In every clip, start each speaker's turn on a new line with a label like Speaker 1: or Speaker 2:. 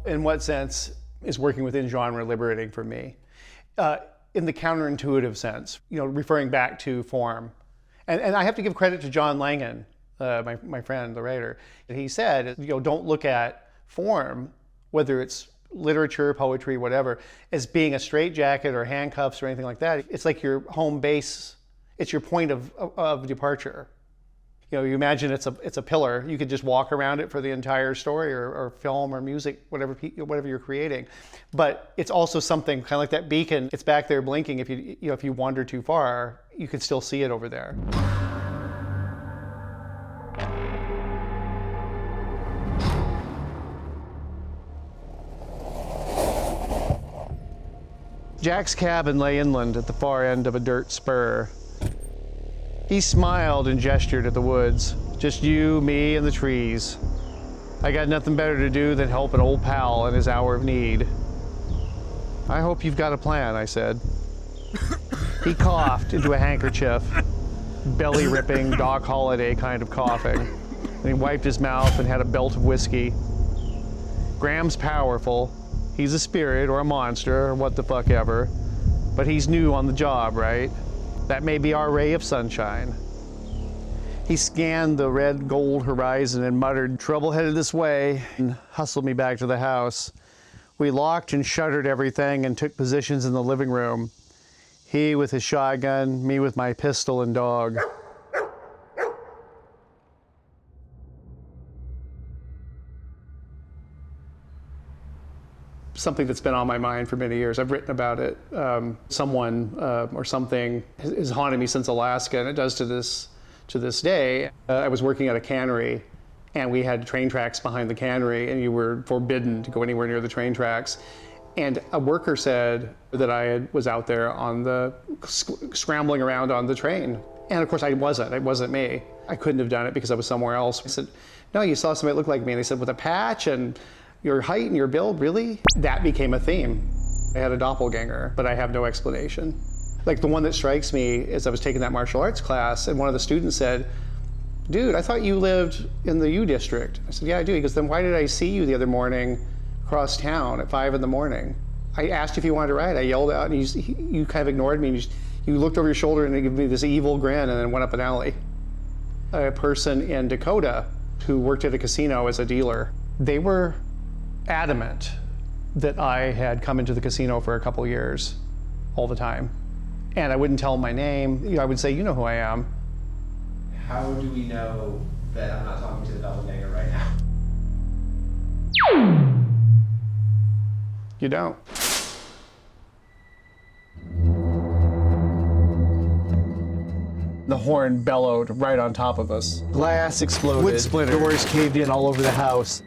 Speaker 1: In what sense is working within genre liberating for me? In the counterintuitive sense, referring back to form. And I have to give credit to John Langan, my friend, the writer. He said, don't look at form, whether it's literature, poetry, whatever, as being a straitjacket or handcuffs or anything like that. It's like your home base. It's your point of departure. You imagine it's a pillar. You could just walk around it for the entire story or film or music, whatever you're creating. But it's also something kind of like that beacon. It's back there blinking. If you wander too far, you can still see it over there. Jack's cabin lay inland at the far end of a dirt spur. He smiled and gestured at the woods. Just you, me, and the trees. I got nothing better to do than help an old pal in his hour of need. I hope you've got a plan, I said. He coughed into a handkerchief, belly-ripping, Doc Holliday kind of coughing. And he wiped his mouth and had a belt of whiskey. Graham's powerful. He's a spirit or a monster or what the fuck ever. But he's new on the job, right? That may be our ray of sunshine. He scanned the red-gold horizon and muttered, "Trouble headed this way," and hustled me back to the house. We locked and shuttered everything and took positions in the living room. He with his shotgun, me with my pistol and dog. Something that's been on my mind for many years. I've written about it. Someone or something has haunted me since Alaska, and it does to this day. I was working at a cannery, and we had train tracks behind the cannery, and you were forbidden to go anywhere near the train tracks. And a worker said that I was out there on scrambling around on the train. And of course I wasn't. It wasn't me. I couldn't have done it because I was somewhere else. I said, "No, you saw somebody that looked like me." And they said, "With a patch and your height and your build, really?" That became a theme. I had a doppelganger, but I have no explanation. Like the one that strikes me is I was taking that martial arts class, and one of the students said, "Dude, I thought you lived in the U district." I said, "Yeah, I do." He goes, "Then why did I see you the other morning across town at 5 in the morning? I asked if you wanted to ride. I yelled out, and you kind of ignored me. And you looked over your shoulder and gave me this evil grin and then went up an alley." A person in Dakota who worked at a casino as a dealer, they were adamant that I had come into the casino for a couple years all the time. And I wouldn't tell them my name. I would say, "You know who I am."
Speaker 2: How do we know that I'm not talking to the doppelganger right now?
Speaker 1: You don't. The horn bellowed right on top of us. Glass exploded. Wood splintered. Doors caved in all over the house.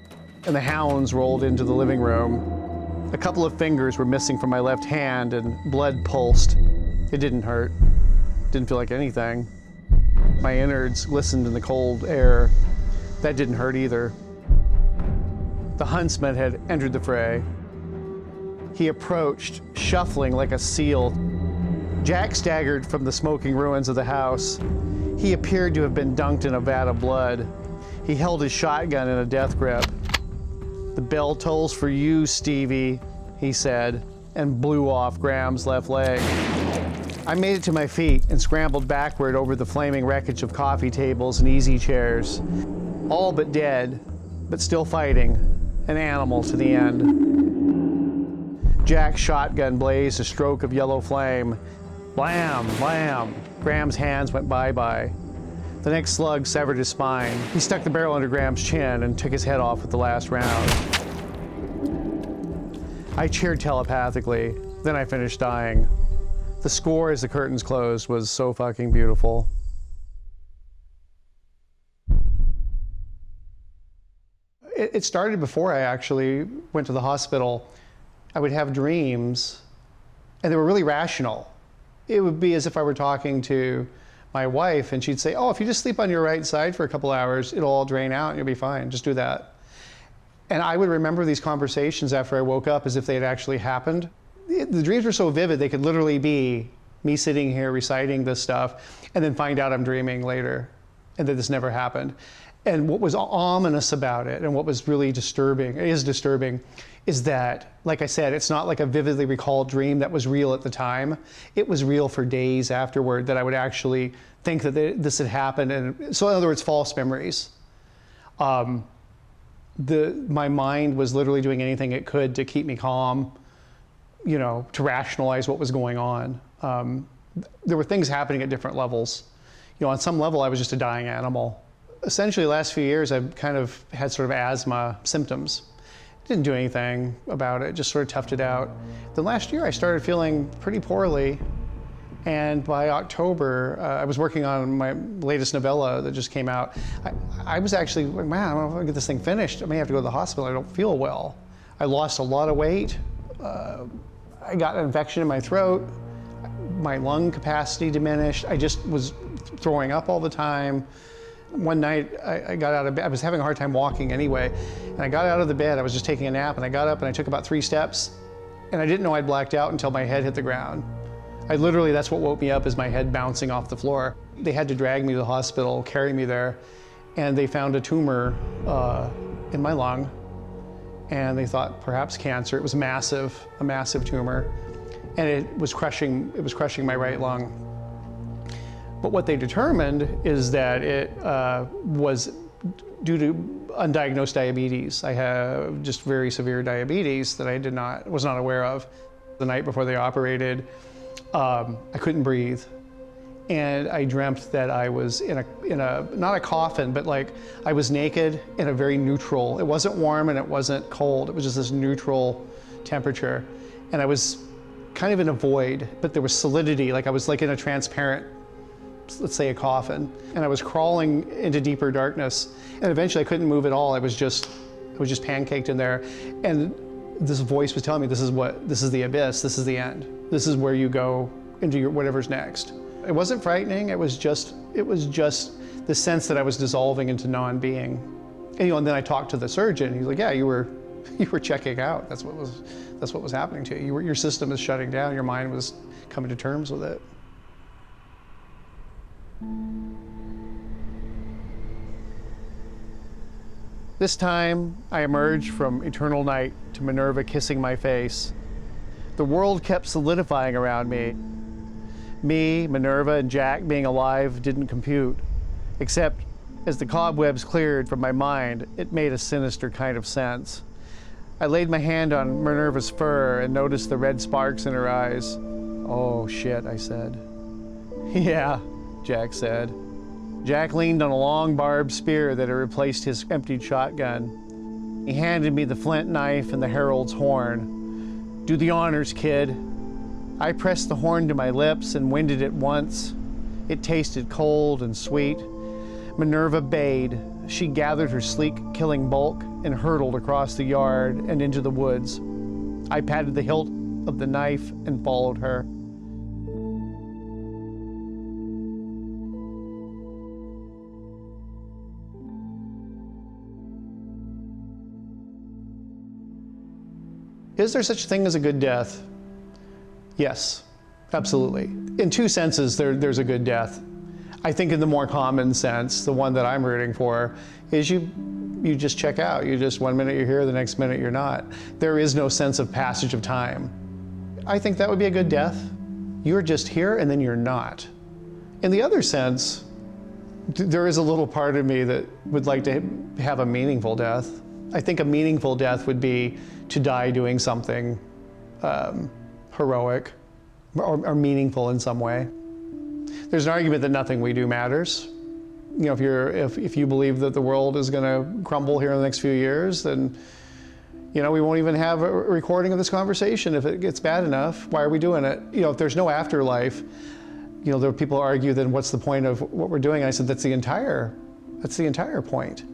Speaker 1: And the hounds rolled into the living room. A couple of fingers were missing from my left hand and blood pulsed. It didn't hurt. Didn't feel like anything. My innards glistened in the cold air. That didn't hurt either. The huntsman had entered the fray. He approached, shuffling like a seal. Jack staggered from the smoking ruins of the house. He appeared to have been dunked in a vat of blood. He held his shotgun in a death grip. "The bell tolls for you, Stevie," he said, and blew off Graham's left leg. I made it to my feet and scrambled backward over the flaming wreckage of coffee tables and easy chairs. All but dead, but still fighting, an animal to the end. Jack's shotgun blazed a stroke of yellow flame. Blam, blam. Graham's hands went bye-bye. The next slug severed his spine. He stuck the barrel under Graham's chin and took his head off with the last round. I cheered telepathically, then I finished dying. The score as the curtains closed was so fucking beautiful. It started before I actually went to the hospital. I would have dreams, and they were really rational. It would be as if I were talking to my wife, and she'd say, "Oh, if you just sleep on your right side for a couple hours, it'll all drain out and you'll be fine. Just do that." And I would remember these conversations after I woke up as if they had actually happened. The dreams were so vivid, they could literally be me sitting here reciting this stuff and then find out I'm dreaming later and that this never happened. And what was ominous about it, and what was really disturbing, is that, like I said, it's not like a vividly recalled dream that was real at the time. It was real for days afterward, that I would actually think that this had happened. And so in other words, false memories. My mind was literally doing anything it could to keep me calm, you know, to rationalize what was going on. There were things happening at different levels. You know, on some level, I was just a dying animal. Essentially, the last few years, I've kind of had sort of asthma symptoms. Didn't do anything about it, just sort of toughed it out. Then last year, I started feeling pretty poorly. And by October, I was working on my latest novella that just came out. I was actually, man, I don't know if I can get this thing finished. I may have to go to the hospital. I don't feel well. I lost a lot of weight. I got an infection in my throat. My lung capacity diminished. I just was throwing up all the time. One night, I got out of bed. I was having a hard time walking anyway, and I got out of the bed. I was just taking a nap, and I got up and I took about 3 steps, and I didn't know I'd blacked out until my head hit the ground. That's what woke me up, is my head bouncing off the floor. They had to drag me to the hospital, carry me there, and they found a tumor in my lung, and they thought perhaps cancer. It was a massive tumor, and it was crushing my right lung. But what they determined is that it was due to undiagnosed diabetes. I have just very severe diabetes that I was not aware of. The night before they operated, I couldn't breathe. And I dreamt that I was in a not a coffin, but like I was naked in a very neutral, it wasn't warm and it wasn't cold, it was just this neutral temperature. And I was kind of in a void, but there was solidity, like I was like in a transparent, let's say a coffin, and I was crawling into deeper darkness, and eventually I couldn't move at all. I was just pancaked in there, and this voice was telling me, this is the abyss, this is the end, this is where you go into whatever's next. It wasn't frightening. It was just the sense that I was dissolving into non-being. And then I talked to the surgeon. He's like, yeah, you were checking out. That's what was happening to you. Your system is shutting down. Your mind was coming to terms with it. This time, I emerged from eternal night to Minerva kissing my face. The world kept solidifying around me. Me, Minerva, and Jack being alive didn't compute, except as the cobwebs cleared from my mind, it made a sinister kind of sense. I laid my hand on Minerva's fur and noticed the red sparks in her eyes. Oh shit, I said. Yeah, Jack said. Jack leaned on a long barbed spear that had replaced his emptied shotgun. He handed me the flint knife and the herald's horn. Do the honors, kid. I pressed the horn to my lips and winded it once. It tasted cold and sweet. Minerva bayed. She gathered her sleek, killing bulk and hurtled across the yard and into the woods. I patted the hilt of the knife and followed her. Is there such a thing as a good death? Yes, absolutely. In two senses, there's a good death. I think in the more common sense, the one that I'm rooting for, is you just check out. You just, one minute you're here, the next minute you're not. There is no sense of passage of time. I think that would be a good death. You're just here and then you're not. In the other sense, there is a little part of me that would like to have a meaningful death. I think a meaningful death would be to die doing something heroic or meaningful in some way. There's an argument that nothing we do matters. You know, if you believe that the world is going to crumble here in the next few years, then we won't even have a recording of this conversation if it gets bad enough. Why are we doing it? If there's no afterlife, there are people who argue, then what's the point of what we're doing? And I said that's the entire point.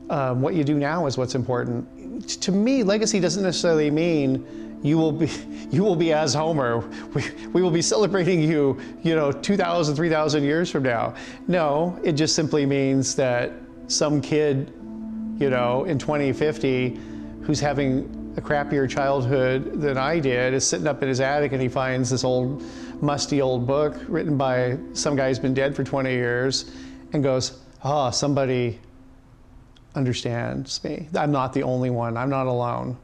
Speaker 1: What you do now is what's important. To me, legacy doesn't necessarily mean you will be as Homer. We will be celebrating you, 2,000, 3,000 years from now. No, it just simply means that some kid, in 2050, who's having a crappier childhood than I did, is sitting up in his attic and he finds this musty old book written by some guy who's been dead for 20 years and goes, somebody understands me. I'm not the only one. I'm not alone.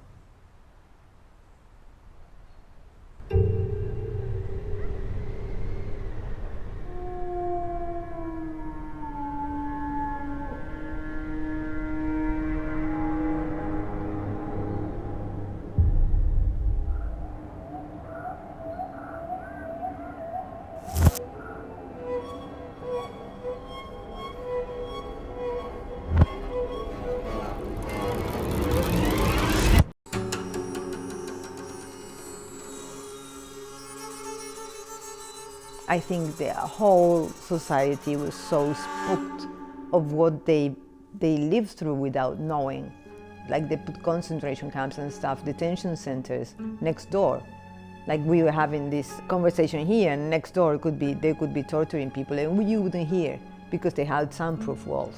Speaker 3: I think the whole society was so spooked of what they lived through without knowing. Like they put concentration camps and stuff, detention centers next door. Like we were having this conversation here, and next door they could be torturing people, and you wouldn't hear because they had soundproof walls.